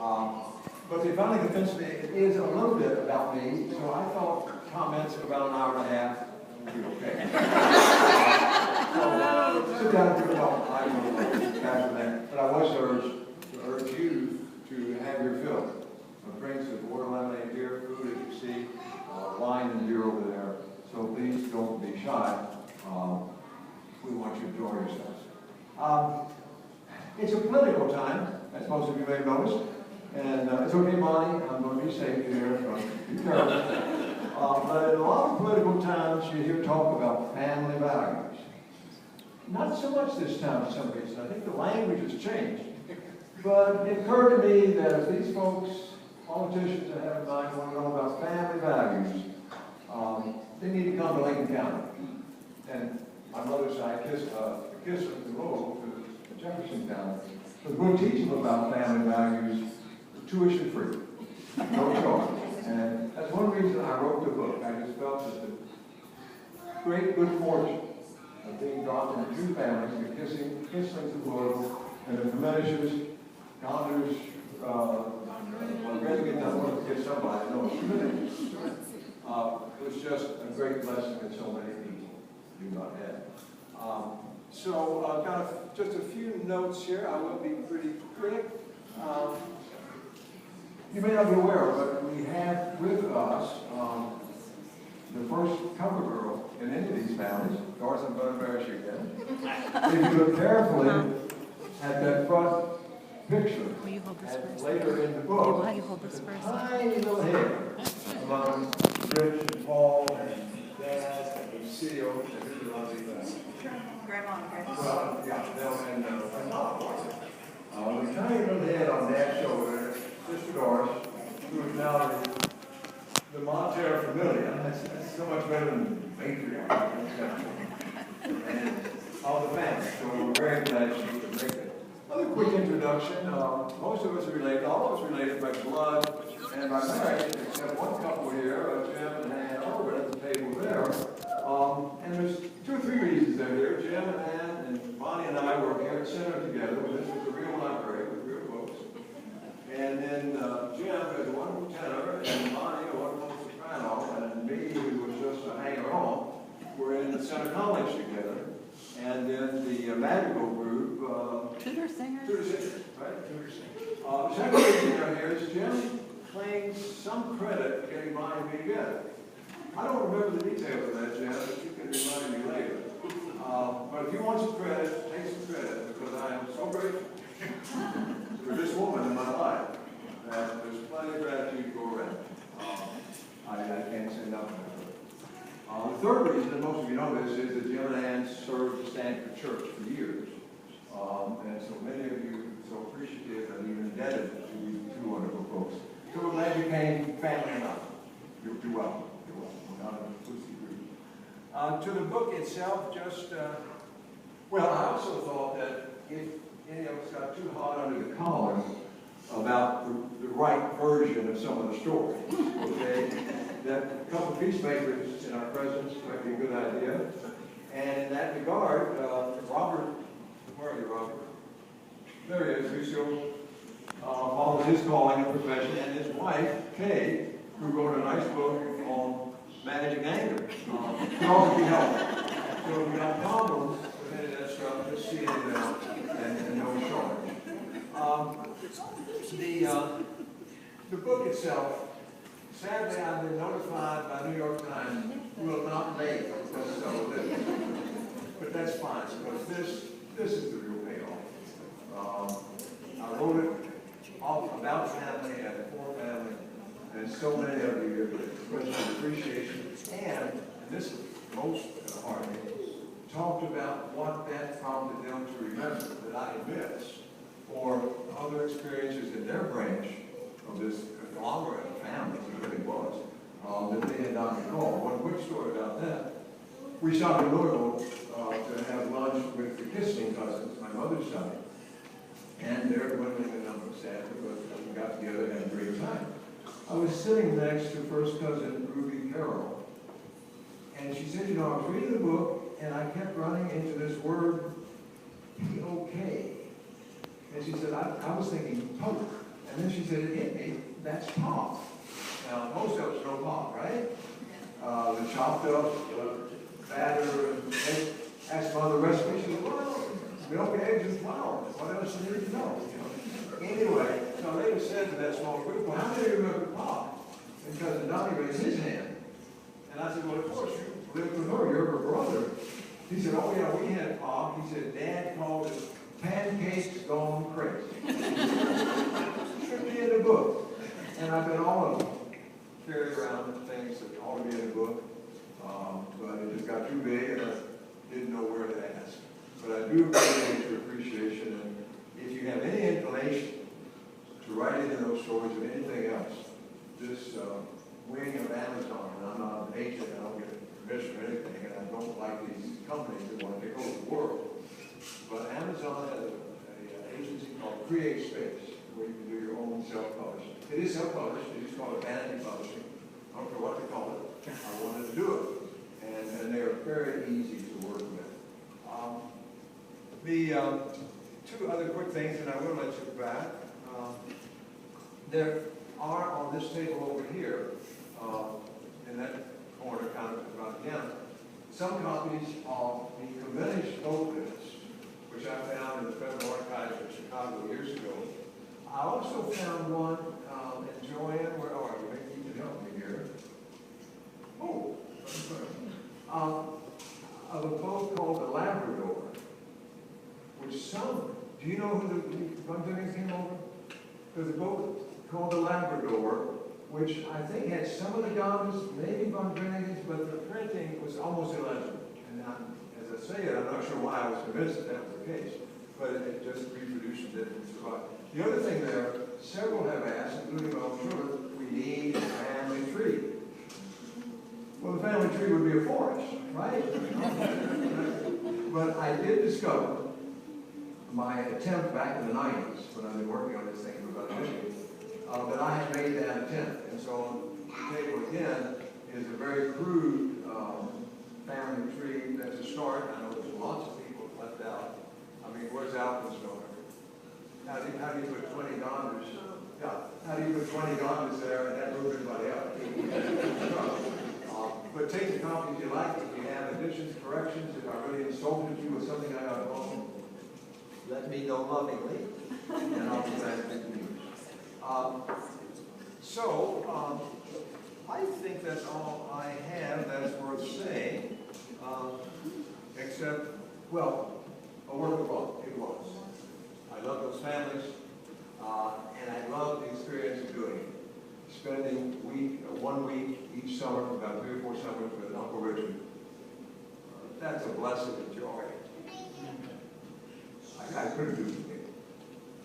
But they finally convinced me it is a little bit about me, so I thought comments of about an hour and a half would be okay. So sit down and talk. I will back to that. But I was urge you to have your fill. Drinks of water, lemonade, beer, food, as you see, wine and beer over there. So please don't be shy. We want you to enjoy yourselves. It's a political time, as most of you may have noticed. And it's okay, Bonnie, I'm going to be safe here. Be careful. But in a lot of political times, you hear talk about family values. Not so much this time for some reason. I think the language has changed. But it occurred to me that if these folks, politicians that have in mind, want to know about family values, they need to come to Lincoln County. And my mother's side kissed the road to Jefferson County. So we'll teach them about family values, tuition free, no charge. And that's one reason I wrote the book. I just felt that the great good fortune of being dropped into two families, the Kisslings of Louisville, and the Dominicans, Donners, Reagan, I wanted to get somebody, no, it was just a great blessing that so many people do not have. So I've got just a few notes here. I will be pretty quick. You may not be aware, but we have with us the first cover girl in any of these families. Doris, I'm going to embarrass you again. If you look carefully at that front picture, will you hold this and first? later in the book, Will you hold this first? tiny little head among Rich and Paul and Dad and Lucille and really lovely family. Grandma and Grandpa. Well, yeah, and Mom. The tiny little head on Dad's shoulder, Sister Doris, who is now the Monterey familia. That's so much better than matriarch. And all the family. So we're very glad she could make it. Another quick introduction. Most of us are related, all of us related by blood and by marriage, except one couple here, Jim and Ann over at the table there. And there's 2 or 3 reasons they're here. Jim and Ann and Bonnie and I were here at Center together. This was a real library with real books. And then Jim is a wonderful tenor, and Bonnie a wonderful soprano, and me, who was just a hanger-on. We're in the Center College together. And then the Madrigal group. Tudor singers? Tudor singers, right? Tudor singers. The second reason they're here is Jim claims some credit for getting Bonnie and me together. I don't remember the details of that, Jim, but you can remind me later. But if you want some credit, take some credit, because I am so grateful for this woman in my life that there's plenty of gratitude to go around. I can't say nothing to her. The third reason, and most of you know this, is that Jim and Ann served the Stanford Church for years. And so many of you are so appreciative and even indebted to these 2 wonderful folks. So we're glad you came, family enough. You're welcome. We're not an exclusive group. To the book itself, well, I also thought that if any of us got too hot under the collar about the right version of some of the stories, okay, that a couple of peacemakers in our presence might be a good idea. And in that regard, Robert, where are you, Robert? There he is, Lucio, follows his calling and profession, and his wife, Kay, who wrote a nice book on managing anger. Can also be helpful. So if you have problems with any of that stuff, just see it out and no charge. The book itself, sadly, I've been notified by New York Times will not make a bestseller. But that's fine, because this is the real payoff. I wrote it all about family and for family, and so many of you expressed appreciation, and this is most heartening, talked about what that prompted them to remember that I miss, or other experiences in their branch of this conglomerate of families, it really was, that they had not recalled. One quick story about that. We stopped in Louisville to have lunch with the Kissling cousins, my mother's side, and they're dwindling the number, sadly, but we got together and had a great time. I was sitting next to first cousin Ruby Carroll, and she said, you know, I was reading the book, and I kept running into this word, P-O-K. And she said, I was thinking poke. And then she said, it hit me, that's pop. Now, most of us know pop, right? The chopped up, batter, and asked for the recipe. She said, well, milk, eggs, and flour. What else do you need to know? Anyway, so I later said to that small group, well, how many remember pop? And Cousin Donnie raised his hand. And I said, well, of course, you lived with her, you're her brother. He said, oh yeah, we had pop. He said, Dad called it pancakes gone crazy. Should be in the book. And I've been all of them. Carry around things that ought to be in the book. But it just got too big and I didn't know where to ask. But I do appreciate your appreciation. And if you have any inclination to write into those stories or anything else, this wing of Amazon, and I'm not an agent, I don't get permission or anything, and I don't like these companies that want to take over the world. But Amazon has an agency called Create Space, where you can do your own self-publishing. It is self-published, it is called vanity publishing. I don't care what they call it. I wanted to do it. And they are very easy to work with. The two other quick things, and I will let you back. There are on this table over here, in that corner, kind of about the end, some copies of the Convention Opus, which I found in the Federal Archives in Chicago years ago. I also found one, and Joanne, where are you? Maybe you can help me here. Oh, of a boat called the Labrador, which some, do you know who the Bunting came over? There's a boat called the Labrador, which I think had some of the Gondas, maybe Von Dranen's, but the printing was almost illegible. And as I say it, I'm not sure why I was convinced that that was the case, but it just reproduced it and survived. The other thing there, several have asked, including my own children, we need a family tree. Well, the family tree would be a forest, right? But I did discover my attempt back in the 90s, when I've been working on this thing for about a decade, that I had made that attempt. And so on the table again is a very crude family tree. That's a start. I know there's lots of people left out. I mean, where's Alvin's daughter? How do you put 20 Gondas? Yeah. How do you put 20 Gondas there and not move anybody up? But take the copies you like. If you have additions, corrections, if I really insulted you with something I got wrong, let me know lovingly, and I'll be glad to make the news. I think that's all I have that's worth saying, except, well, a work of art, it was. I love those families, and I love the experience of doing it. Spending 1 week each summer, about 3 or 4 summers with Uncle Richard. That's a blessing of joy. I couldn't do anything.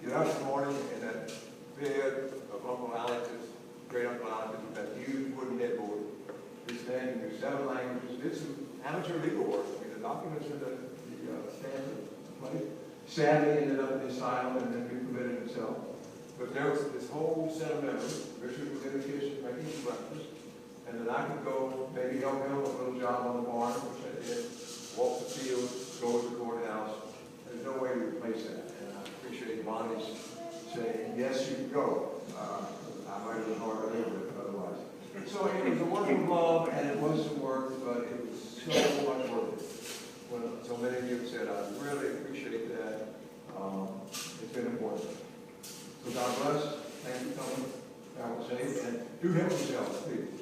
Get up in the morning in that bed of Uncle Alex's, great Uncle Alex, with that huge wooden headboard. He's standing in 7 languages, did some amateur legal work. I mean, the documents in the standard place. Sadly ended up in the asylum and then recommitted himself. But there was this whole set of members. Richard was in the kitchen making his breakfast. And then I could go, maybe help him with a little job on the barn, which I did, walk the field, go to the courthouse. There's no way to replace that. And I appreciate Bonnie's saying, yes, you can go. I might have been hard to live with otherwise. So it was a work of love, and it was some work, but it was so much worth it. When so many of you have said, I really appreciate that. It's been important. So God bless. Thank you for coming. God will save. And do help yourselves, please.